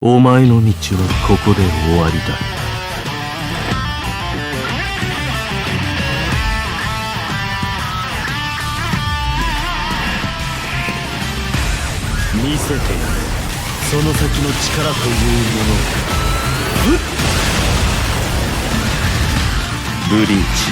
お前の道はここで終わりだ。見せてやれ、その先の力というものを。ブリーチ、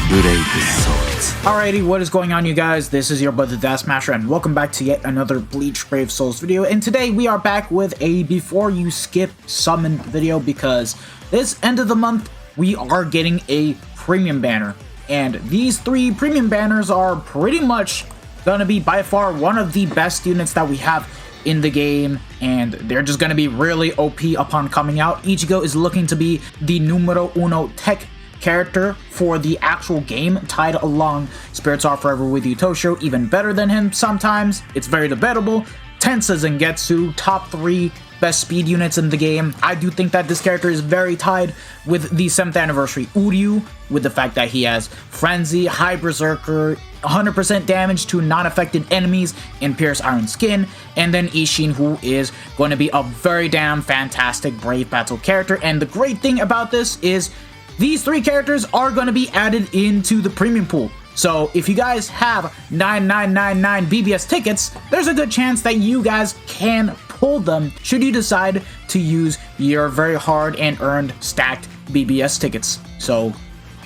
ブレイクソールズ。 Alrighty, what is going on, you guys? This is your brother Death Smasher, and welcome back to yet another Bleach Brave Souls video. And today we are back with a before you skip summon video, because this end of the month we are getting a premium banner, and these 3 premium banners are pretty much gonna be by far one of the best units that we have in the game, and they're just gonna be really OP upon coming out. Ichigo is looking to be the numero uno tech character for the actual game, tied along Spirits Are Forever With You Toshio, even better than him sometimes. It's very debatable. Tensa Zangetsu, top 3 best speed units in the game. I do think that this character is very tied with the 7th anniversary Uryu, with the fact that he has Frenzy, High Berserker, 100% damage to non-affected enemies, and Pierce Iron Skin, and then Isshin, who is going to be a very damn fantastic Brave Battle character. And the great thing about this is these 3 characters are going to be added into the premium pool. So if you guys have 9999 BBS tickets, there's a good chance that you guys can pull them should you decide to use your very hard and earned stacked BBS tickets. So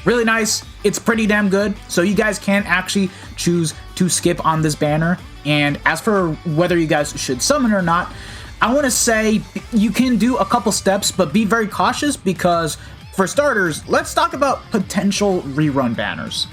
really nice. It's pretty damn good. So you guys can actually choose to skip on this banner. And as for whether you guys should summon or not, I want to say you can do a couple steps, but be very cautious, because for starters, let's talk about potential rerun banners.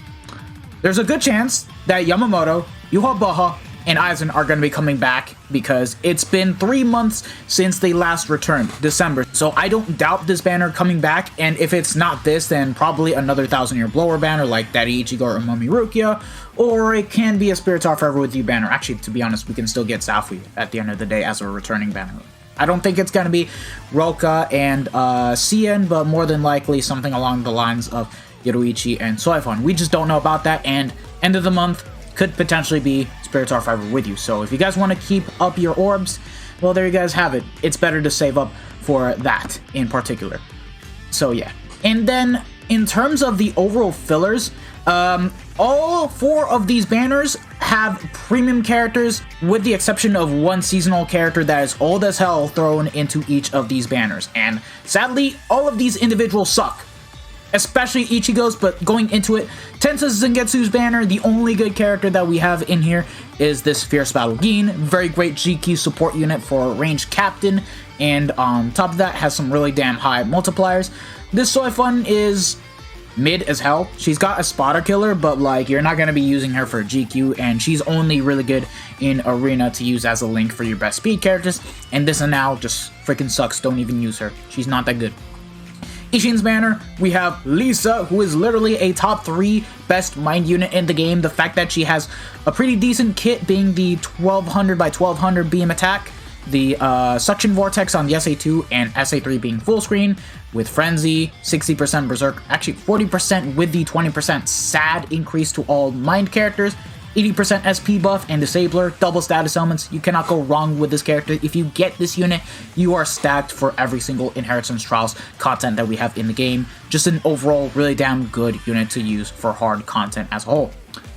There's a good chance that Yamamoto, Yuha Baha, and Aizen are going to be coming back, because it's been 3 months since they last returned, December. So I don't doubt this banner coming back, and if it's not this, then probably another 1000-year blower banner like Daddy Ichigo or Momi Rukia, or it can be a Spirits Are Forever With You banner. Actually, to be honest, we can still get Safui at the end of the day as a returning banner. I don't think it's going to be Roka and Cien, but more than likely something along the lines of Yoruichi and Soifon. We just don't know about that, and end of the month could potentially be Spirits Are Forever With You. So if you guys want to keep up your orbs, well, there you guys have it. It's better to save up for that in particular. So yeah. And then in terms of the overall fillers, all 4 of these banners have premium characters, with the exception of one seasonal character that is old as hell thrown into each of these banners. And sadly, all of these individuals suck, especially Ichigo's. But going into it, Tensa Zangetsu's banner, the only good character that we have in here is this Fierce Battle Gin. Very great GQ support unit for ranged captain, and on top of that has some really damn high multipliers. This Soifun is mid as hell. She's got a spotter killer, but like, you're not going to be using her for GQ, and she's only really good in arena to use as a link for your best speed characters, and this and now just freaking sucks. Don't even use her. She's not that good. Isshin's banner, we have Lisa, who is literally a top 3 best mind unit in the game. The fact that she has a pretty decent kit, being the 1200 by 1200 beam attack, the suction vortex on the SA2, and SA3 being full screen, with Frenzy, 60% Berserk, actually 40% with the 20% SAD increase to all mind characters, 80% SP buff, and Disabler, double status elements. You cannot go wrong with this character. If you get this unit, you are stacked for every single Inheritance Trials content that we have in the game. Just an overall really damn good unit to use for hard content as a whole.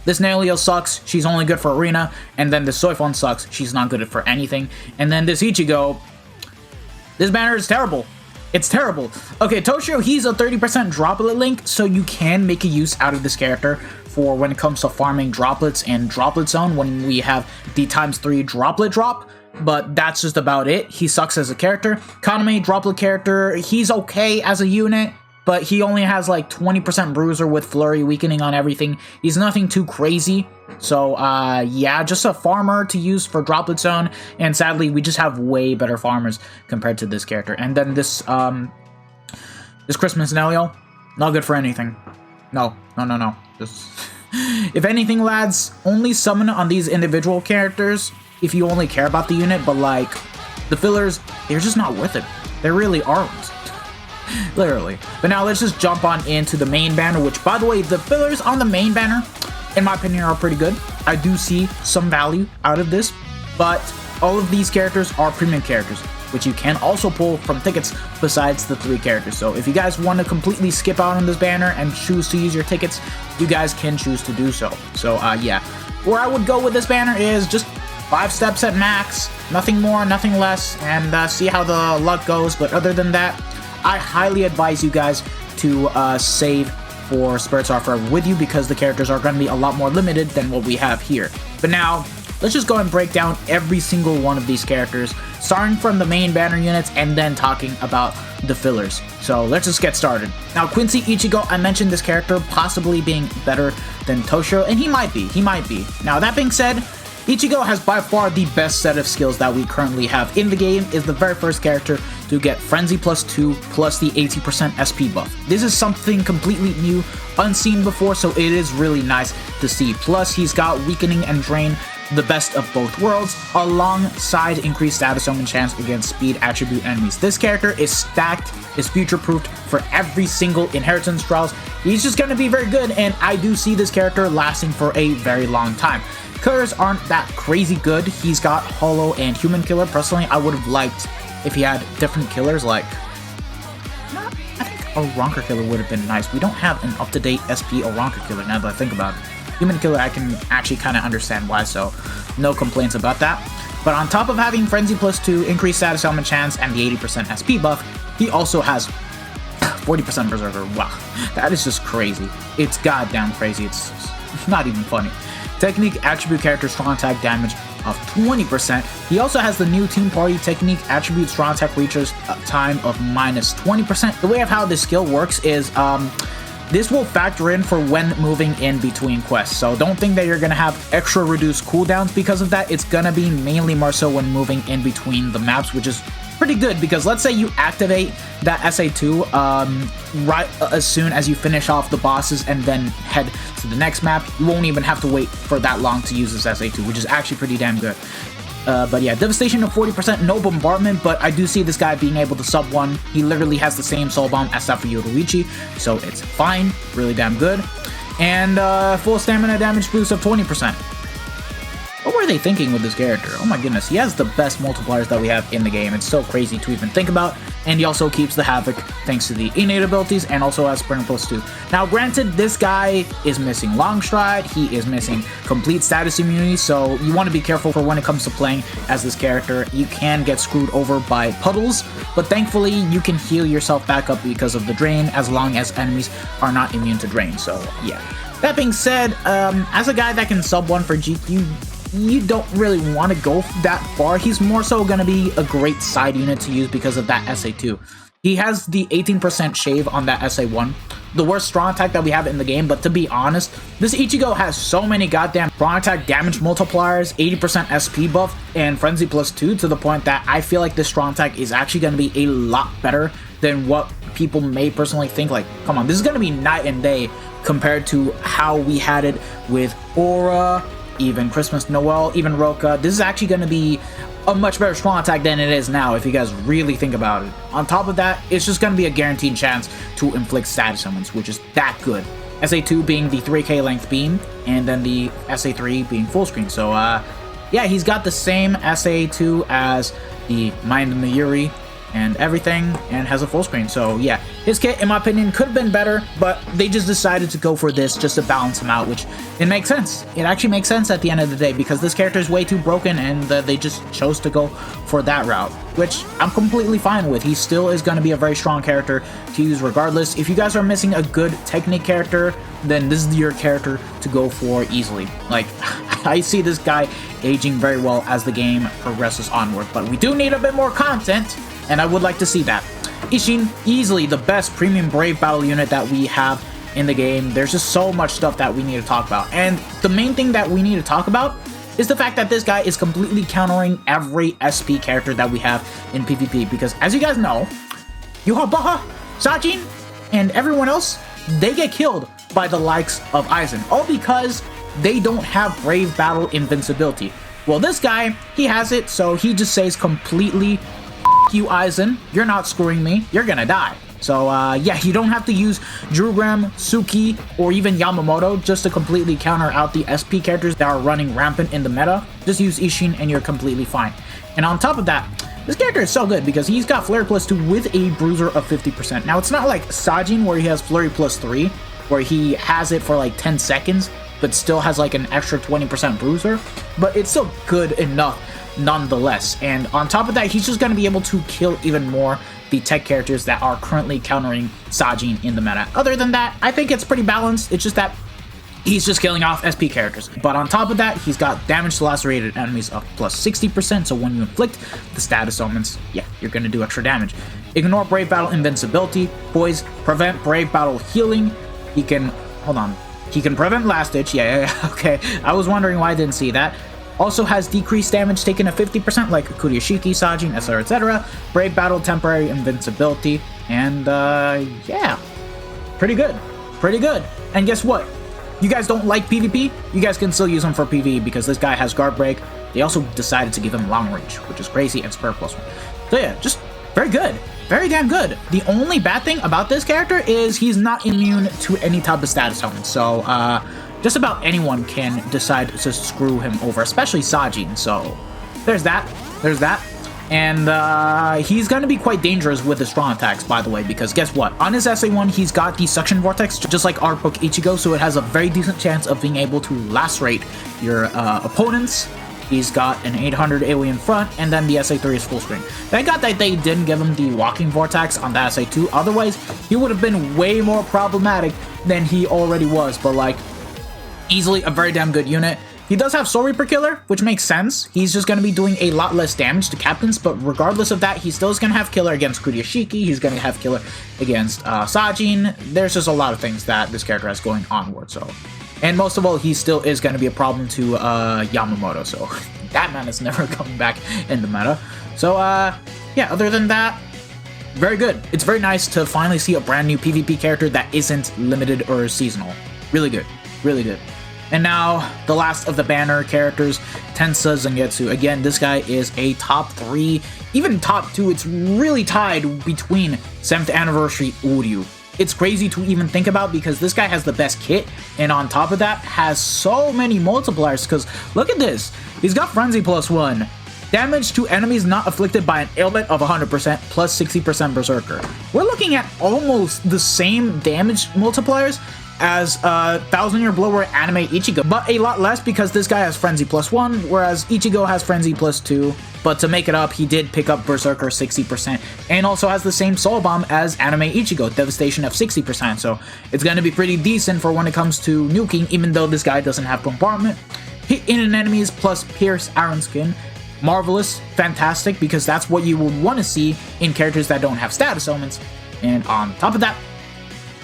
This Nailio sucks, she's only good for arena, and then this Soifon sucks, she's not good for anything. And then this Ichigo, this banner is terrible. It's terrible. Okay, Toshio, he's a 30% droplet link, so you can make a use out of this character for when it comes to farming droplets and droplet zone when we have the ×3 droplet drop, but that's just about it. He sucks as a character. Kaname, droplet character, he's okay as a unit, but he only has like 20% bruiser with flurry weakening on everything. He's nothing too crazy. So yeah, just a farmer to use for droplet zone, and sadly we just have way better farmers compared to this character. And then this Christmas Nelio, not good for anything. No. Just if anything, lads, only summon on these individual characters if you only care about the unit, but like the fillers, they're just not worth it. They really aren't. Literally. But now let's just jump on into the main banner, which, by the way, the fillers on the main banner, in my opinion, are pretty good. I do see some value out of this, but all of these characters are premium characters. which you can also pull from tickets besides the 3 characters. So if you guys want to completely skip out on this banner and choose to use your tickets, you guys can choose to do so. So yeah, where I would go with this banner is just 5 steps at max, nothing more, nothing less, and see how the luck goes. But other than that, I highly advise you guys to save for Spirit Star Forever with you, because the characters are going to be a lot more limited than what we have here. But now, let's just go and break down every single one of these characters, starting from the main banner units and then talking about the fillers. So let's just get started. Now, Quincy Ichigo, I mentioned this character possibly being better than Toshiro, and he might be. Now, that being said, Ichigo has by far the best set of skills that we currently have in the game. Is the very first character to get Frenzy +2 plus the 80% SP buff. This is something completely new, unseen before, so it is really nice to see. Plus, he's got Weakening and Drain, the best of both worlds, alongside increased status summon chance against speed attribute enemies. This character is stacked, is future-proofed for every single inheritance trials. He's just going to be very good, and I do see this character lasting for a very long time. Killers aren't that crazy good. He's got Hollow and Human Killer. Personally, I would have liked if he had different killers, like, I think a Ronker Killer would have been nice. We don't have an up-to-date SP Ronker Killer now that I think about it. Human Killer, I can actually kind of understand why, so no complaints about that. But on top of having Frenzy +2, increased status element chance, and the 80% SP buff, he also has 40% Berserker. Wow, that is just crazy. It's goddamn crazy. It's not even funny. Technique attribute character strong attack damage of 20%. He also has the new Team Party technique attribute strong attack reaches time of -20%. The way of how this skill works is this will factor in for when moving in between quests. So don't think that you're going to have extra reduced cooldowns because of that. It's going to be mainly more so when moving in between the maps, which is pretty good, because let's say you activate that SA2 right as soon as you finish off the bosses and then head to the next map. You won't even have to wait for that long to use this SA2, which is actually pretty damn good. But yeah, Devastation of 40%, no bombardment, but I do see this guy being able to sub 1. He literally has the same soul bomb as that for Yoruichi, so it's fine, really damn good. And full stamina damage boost of 20%. What were they thinking with this character? Oh my goodness, he has the best multipliers that we have in the game. It's so crazy to even think about. And he also keeps the Havoc thanks to the innate abilities, and also has Sprint +2. Now granted, this guy is missing Long Stride, he is missing complete status immunity, so you want to be careful for when it comes to playing as this character. You can get screwed over by puddles, but thankfully you can heal yourself back up because of the Drain, as long as enemies are not immune to Drain, so yeah. That being said, as a guy that can sub 1 for GQ, you don't really want to go that far. He's more so going to be a great side unit to use because of that SA2. He has the 18% shave on that SA1, the worst strong attack that we have in the game, but to be honest, this Ichigo has so many goddamn strong attack damage multipliers, 80% SP buff, and Frenzy +2 to the point that I feel like this strong attack is actually going to be a lot better than what people may personally think. Like, come on, this is going to be night and day compared to how we had it with Aura, even Christmas, Noel, even Roka. This is actually going to be a much better strong attack than it is now, if you guys really think about it. On top of that, it's just going to be a guaranteed chance to inflict status summons, which is that good. SA2 being the 3k length beam, and then the SA3 being full screen. So yeah, he's got the same SA2 as the Mind and the Yuri and everything, and has a full screen. So yeah, his kit, in my opinion, could have been better, but they just decided to go for this just to balance him out, which it makes sense. It actually makes sense at the end of the day, because this character is way too broken, and they just chose to go for that route, which I'm completely fine with. He still is going to be a very strong character to use regardless. If you guys are missing a good technique character, then this is your character to go for easily. Like, I see this guy aging very well as the game progresses onward, but we do need a bit more content, and I would like to see that. Isshin, easily the best premium Brave battle unit that we have in the game. There's just so much stuff that we need to talk about, and the main thing that we need to talk about is the fact that this guy is completely countering every SP character that we have in PvP, because as you guys know, Yuhabaha, Sajin, and everyone else, they get killed by the likes of Aizen, all because they don't have Brave battle invincibility. Well, this guy, he has it, so he just says completely, you Aizen, you're not screwing me, you're gonna die. So yeah, you don't have to use Drugram, Suki, or even Yamamoto just to completely counter out the SP characters that are running rampant in the meta. Just use Isshin and you're completely fine. And on top of that, This character is so good because he's got Flurry +2 with a bruiser of 50%. Now, it's not like Sajin where he has Flurry +3, where he has it for like 10 seconds, but still has like an extra 20% bruiser, but it's still good enough nonetheless. And on top of that, he's just going to be able to kill even more the tech characters that are currently countering Sajin in the meta. Other than that, I think it's pretty balanced. It's just that he's just killing off SP characters. But on top of that, he's got damage to lacerated enemies of +60%, so when you inflict the status ailments, yeah, you're going to do extra damage. Ignore Brave Battle invincibility. Poise, prevent Brave Battle healing. He can, hold on, he can prevent Last Ditch, yeah, okay, I was wondering why I didn't see that. Also has decreased damage taken at 50%, like Kuryoshiki, Sajin, etc, etc. Brave Battle, temporary invincibility, and yeah, pretty good, pretty good. And guess what? You guys don't like PvP? You guys can still use him for PvE because this guy has Guard Break. They also decided to give him Long Range, which is crazy, and Spur +1. So yeah, just very good. Very damn good. The only bad thing about this character is he's not immune to any type of status element. So, just about anyone can decide to screw him over, especially Sajin. So, there's that. There's that. And he's going to be quite dangerous with his strong attacks, by the way, because guess what? On his SA1, he's got the Suction Vortex, just like Art Book Ichigo, so it has a very decent chance of being able to lacerate your opponents. He's got an 800 alien front, and then the SA3 is full screen. Thank God that they didn't give him the Walking Vortex on the SA2, otherwise he would have been way more problematic than he already was, but like, easily a very damn good unit. He does have Soul Reaper Killer, which makes sense. He's just going to be doing a lot less damage to captains, but regardless of that, he still is going to have Killer against Kuryoshiki, he's going to have Killer against Sajin. There's just a lot of things that this character has going onward, so... And most of all, he still is going to be a problem to Yamamoto, so that man is never coming back in the meta. So, yeah, other than that, very good. It's very nice to finally see a brand new PvP character that isn't limited or seasonal. Really good. Really good. And now, the last of the banner characters, Tensa Zangetsu. Again, this guy is a top 3, even top 2. It's really tied between 7th Anniversary Uryu. It's crazy to even think about because this guy has the best kit, and on top of that, has so many multipliers, because look at this. He's got Frenzy +1, damage to enemies not afflicted by an ailment of 100%, plus 60% Berserker. We're looking at almost the same damage multipliers as 1000-Year Blower Anime Ichigo, but a lot less because this guy has Frenzy +1, whereas Ichigo has Frenzy +2, but to make it up, he did pick up Berserker 60%, and also has the same Soul Bomb as Anime Ichigo, Devastation of 60%, so it's going to be pretty decent for when it comes to nuking, even though this guy doesn't have Bombardment. Hit in enemies plus Pierce Iron Skin. Marvelous, fantastic, because that's what you would want to see in characters that don't have status elements, and on top of that,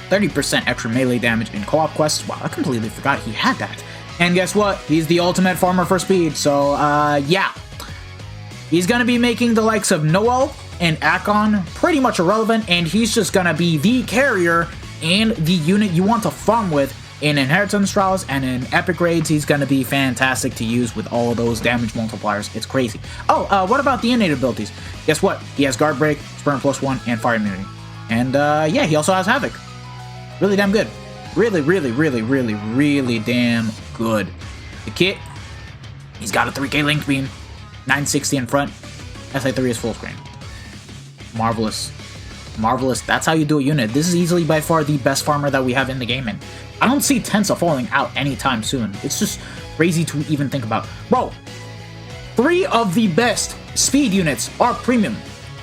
30% extra melee damage in co-op quests. Wow, I completely forgot he had that. And guess what? He's the ultimate farmer for speed, so yeah. He's gonna be making the likes of Noel and Akon pretty much irrelevant, and he's just gonna be the carrier and the unit you want to farm with in Inheritance Trials and in Epic Raids. He's gonna be fantastic to use with all of those damage multipliers. It's crazy. Oh, what about the innate abilities? Guess what? He has Guard Break, Spurn +1, and Fire Immunity. And yeah, he also has Havoc. Really damn good. Really, really, really, really, really damn good. The kit, he's got a 3K Link Beam, 960 in front, SA3 is full screen. Marvelous. Marvelous. That's how you do a unit. This is easily by far the best farmer that we have in the game, and I don't see Tensa falling out anytime soon. It's just crazy to even think about. Bro, 3 of the best speed units are premium.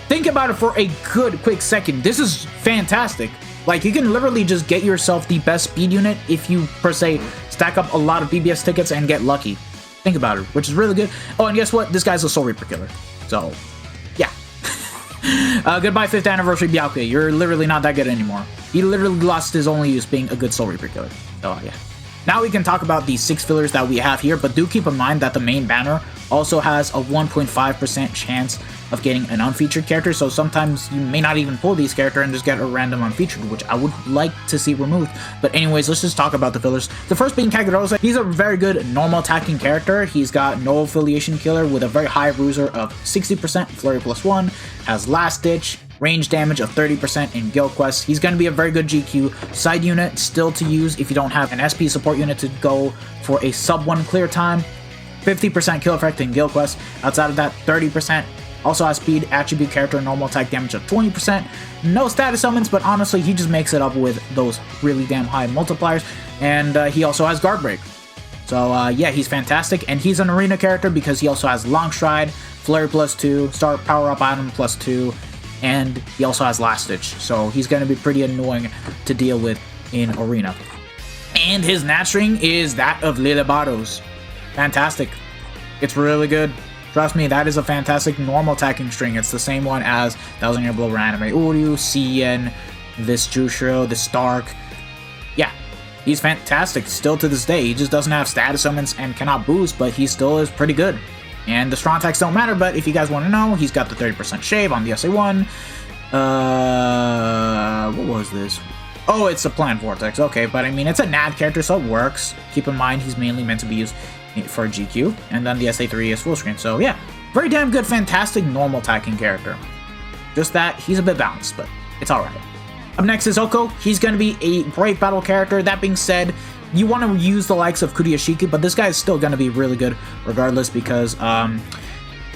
Think about it for a good quick second. This is fantastic. Like, you can literally just get yourself the best speed unit if you, per se, stack up a lot of BBS tickets and get lucky. Think about it, which is really good. Oh, and guess what? This guy's a Soul Reaper Killer. So, yeah. Goodbye 5th Anniversary Viole. You're literally not that good anymore. He literally lost his only use being a good Soul Reaper Killer. So, yeah. Now we can talk about the 6 fillers that we have here, but do keep in mind that the main banner also has a 1.5% chance of getting an unfeatured character, so sometimes you may not even pull these characters and just get a random unfeatured, which I would like to see removed. But anyways, let's just talk about the fillers. The first being Kagurose. He's a very good normal attacking character. He's got no affiliation killer with a very high bruiser of 60%, Flurry +1, has Last Ditch, range damage of 30% in Guild Quest. He's going to be a very good GQ side unit still to use if you don't have an SP support unit to go for a sub 1 clear time. 50% kill effect in Guild Quest. Outside of that, 30% Also has speed, attribute character, normal attack damage of 20%. No status summons, but honestly, he just makes it up with those really damn high multipliers. And he also has guard break. So yeah, he's fantastic. And he's an arena character because he also has long stride, flurry +2, start power up item +2, and he also has last ditch. So he's going to be pretty annoying to deal with in arena. And his nat string is that of Lilibaros. Fantastic. It's really good. Trust me, that is a fantastic normal attacking string. It's the same one as Thousand Year Blow Anime Uryu, Cien, this Jushiro, this Stark. Yeah, he's fantastic still to this day. He just doesn't have status summons and cannot boost, but he still is pretty good. And the strong attacks don't matter, but if you guys want to know, he's got the 30% shave on the SA1. What was this? Oh, it's a Plant Vortex. Okay, but I mean, it's a NAD character, so it works. Keep in mind, he's mainly meant to be used for GQ, and then the SA3 is full screen. So yeah, very damn good, fantastic normal attacking character. Just that he's a bit balanced, but it's alright. Up next is Oko. He's going to be a Brave Battle character. That being said, you want to use the likes of Kuriyashiki, but this guy is still going to be really good regardless because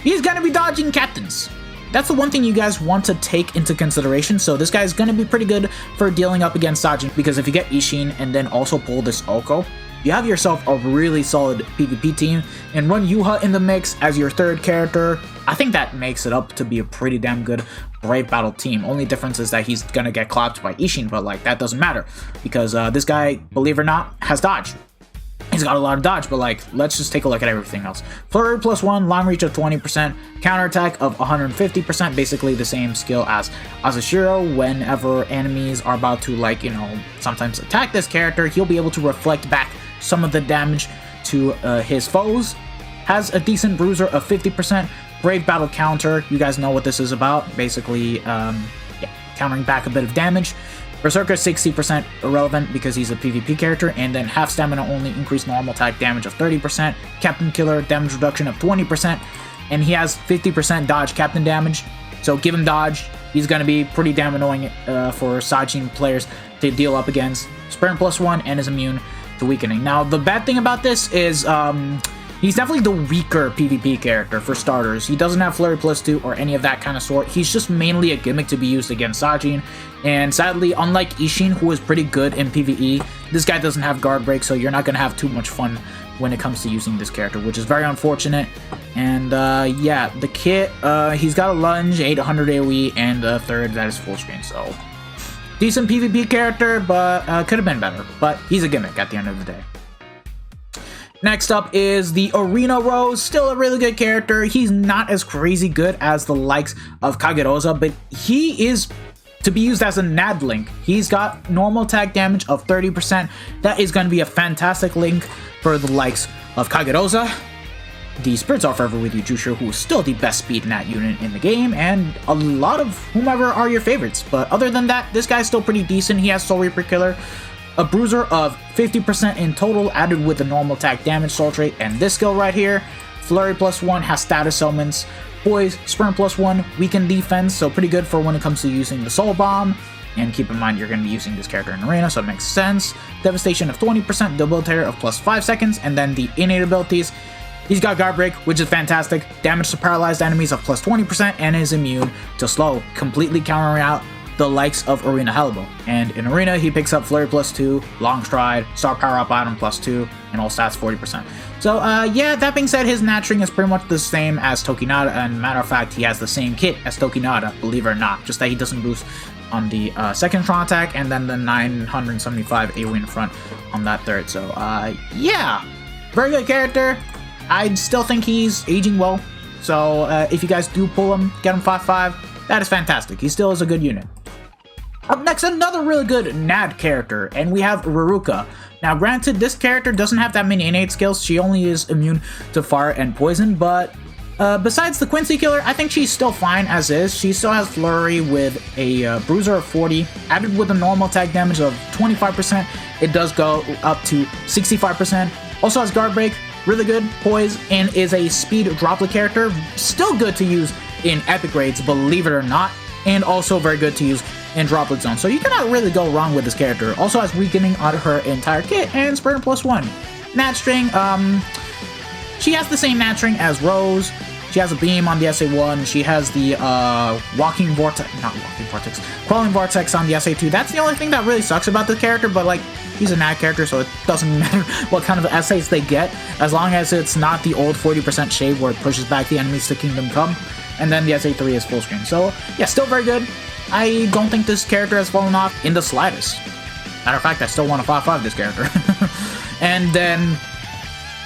he's going to be dodging captains. That's the one thing you guys want to take into consideration. So this guy is going to be pretty good for dealing up against Sajin, because if you get Isshin and then also pull this Oko, you have yourself a really solid PvP team, and run Yuha in the mix as your third character. I think that makes it up to be a pretty damn good Brave Battle team. Only difference is that he's gonna get clapped by Isshin, but like that doesn't matter because this guy, believe it or not, has dodge. He's got a lot of dodge, but like, let's just take a look at everything else. Flurry +1, long reach of 20%, counterattack of 150%, basically the same skill as Azushiro. Whenever enemies are about to, like, you know, sometimes attack this character, he'll be able to reflect back some of the damage to his foes. Has a decent bruiser of 50%. Brave Battle counter, you guys know what this is about. Basically, yeah, countering back a bit of damage. Berserker 60% irrelevant because he's a PvP character, and then half stamina only, increased normal attack damage of 30%, Captain Killer damage reduction of 20%, and he has 50% dodge captain damage. So give him dodge, he's going to be pretty damn annoying for Sajin players to deal up against. Sprint +1 and is immune to weakening. Now the bad thing about this is he's definitely the weaker PvP character for starters. He doesn't have Flurry +2 or any of that kind of sort. He's just mainly a gimmick to be used against Sajin. And sadly, unlike Isshin, who is pretty good in PvE, this guy doesn't have guard break, so you're not going to have too much fun when it comes to using this character, which is very unfortunate. And yeah, the kit, he's got a lunge, 800 AoE, and a third that is full screen, so decent PvP character, but could have been better. But he's a gimmick at the end of the day. Next up is the Arena Rose, still a really good character. He's not as crazy good as the likes of Kagerosa, but he is to be used as a NAD link. He's got normal attack damage of 30%. That is going to be a fantastic link for the likes of Kagerosa. The Spirits Are Forever With You Jushiro, who is still the best speed NAD unit in the game, and a lot of whomever are your favorites. But other than that, this guy's still pretty decent. He has Soul Reaper Killer, a bruiser of 50% in total, added with the normal attack damage, soul trait, and this skill right here. Flurry +1 has status summons. Poise, Sprint +1, weaken defense, so pretty good for when it comes to using the Soul Bomb. And keep in mind, you're going to be using this character in Arena, so it makes sense. Devastation of 20%, Debilitator of +5 seconds, and then the innate abilities. He's got Guard Break, which is fantastic. Damage to paralyzed enemies of +20%, and is immune to slow, completely countering out the likes of Arena Hellbow. And in Arena, he picks up Flurry +2, Long Stride, Star Power Up Item +2, and all stats 40%. So yeah, that being said, his nat string is pretty much the same as Tokinada, and matter of fact, he has the same kit as Tokinada, believe it or not, just that he doesn't boost on the second strong attack, and then the 975 AoE in front on that third. So yeah, very good character. I still think he's aging well, so if you guys do pull him, get him 5/5, that is fantastic. He still is a good unit. Up next, another really good NAD character, and we have Ruruka. Now granted, this character doesn't have that many innate skills. She only is immune to fire and poison, but besides the Quincy Killer, I think she's still fine as is. She still has Flurry with a bruiser of 40, added with a normal attack damage of 25%. It does go up to 65%. Also has Guard Break, really good, Poise, and is a speed droplet character. Still good to use in epic raids, believe it or not, and also very good to use in Droplet Zone. So you cannot really go wrong with this character. Also has weakening on her entire kit and Sprint +1. Nat string, she has the same nat string as Rose. She has a beam on the SA1. She has the Crawling Vortex on the SA2. That's the only thing that really sucks about this character, but like, he's an ad character, so it doesn't matter what kind of essays they get, as long as it's not the old 40% shave where it pushes back the enemies to Kingdom Come. And then the SA3 is full screen. So yeah, still very good. I don't think this character has fallen off in the slightest. Matter of fact, I still want to 5-5 this character. And then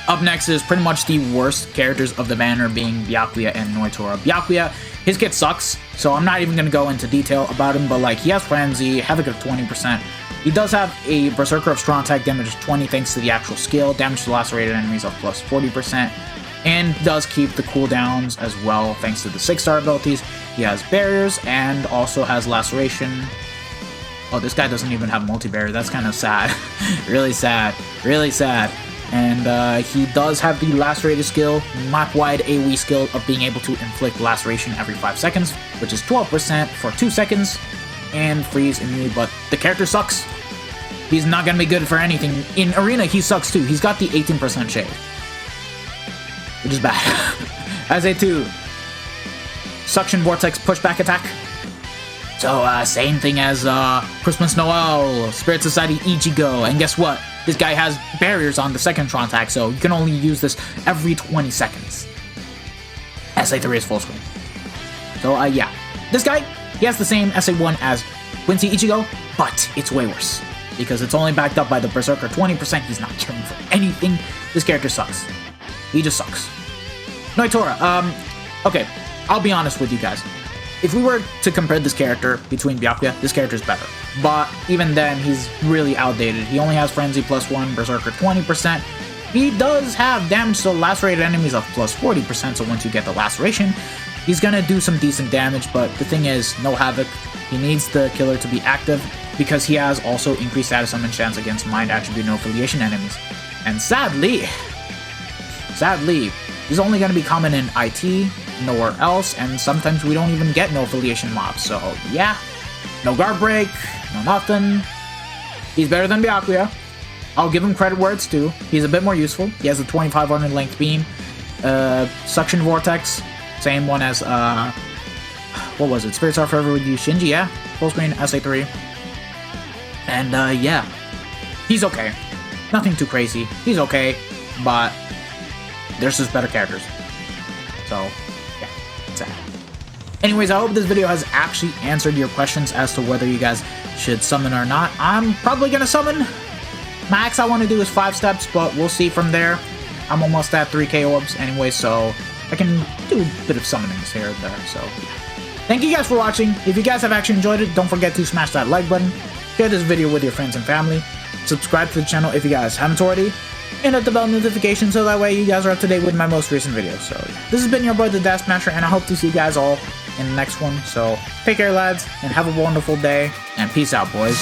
up next is pretty much the worst characters of the banner, being Byakuya and Noitora. Byakuya, his kit sucks, so I'm not even going to go into detail about him, but like, he has Frenzy, Havoc of 20%. He does have a Berserker of strong attack damage of 20 thanks to the actual skill, damage to lacerated enemies of plus 40%, and does keep the cooldowns as well thanks to the 6-star abilities. He has barriers and also has laceration. Oh, this guy doesn't even have multi-barrier. That's kind of sad. Really sad. Really sad. And he does have the lacerated skill, map-wide AoE skill of being able to inflict laceration every 5 seconds, which is 12% for 2 seconds, and freeze immediately, but the character sucks. He's not gonna be good for anything. In Arena, he sucks too. He's got the 18% shade, which is bad. As A2, Suction Vortex Pushback Attack. So, same thing as Christmas Noel, Spirit Society Ichigo, and guess what? This guy has barriers on the second Tron attack, so you can only use this every 20 seconds. SA3 is full screen. So, yeah. This guy, he has the same SA1 as Quincy Ichigo, but it's way worse. Because it's only backed up by the Berserker 20%, he's not caring for anything. This character sucks. He just sucks. Noitora, okay, I'll be honest with you guys. If we were to compare this character between Byakuya, this character is better. But even then, he's really outdated. He only has Frenzy +1, Berserker 20%. He does have damage to lacerated enemies of plus 40%, so once you get the laceration, he's gonna do some decent damage, but the thing is, no Havoc. He needs the killer to be active, because he has also increased status summon chance against Mind Attribute No Affiliation enemies. And sadly, he's only gonna be common in IT, nowhere else, and sometimes we don't even get no affiliation mobs, so yeah. No guard break, no nothing. He's better than Byakuya. I'll give him credit where it's due. He's a bit more useful. He has a 2500 length beam. Suction Vortex, same one as, what was it? Spirits Are Forever with You, Shinji, yeah? Full screen, SA3. And, yeah. He's okay. Nothing too crazy. He's okay, but there's just better characters. So, yeah, sad. Anyways, I hope this video has actually answered your questions as to whether you guys should summon or not. I'm probably gonna summon. Max I want to do is 5 steps, but we'll see from there. I'm almost at 3k orbs anyway, so I can do a bit of summonings here and there, so yeah. Thank you guys for watching. If you guys have actually enjoyed it, don't forget to smash that like button, share this video with your friends and family, subscribe to the channel if you guys haven't already, and hit the bell notification so that way you guys are up to date with my most recent videos. So yeah. This has been your boy, the Dash Smasher, and I hope to see you guys all in the next one. So take care, lads, and have a wonderful day, and peace out, boys.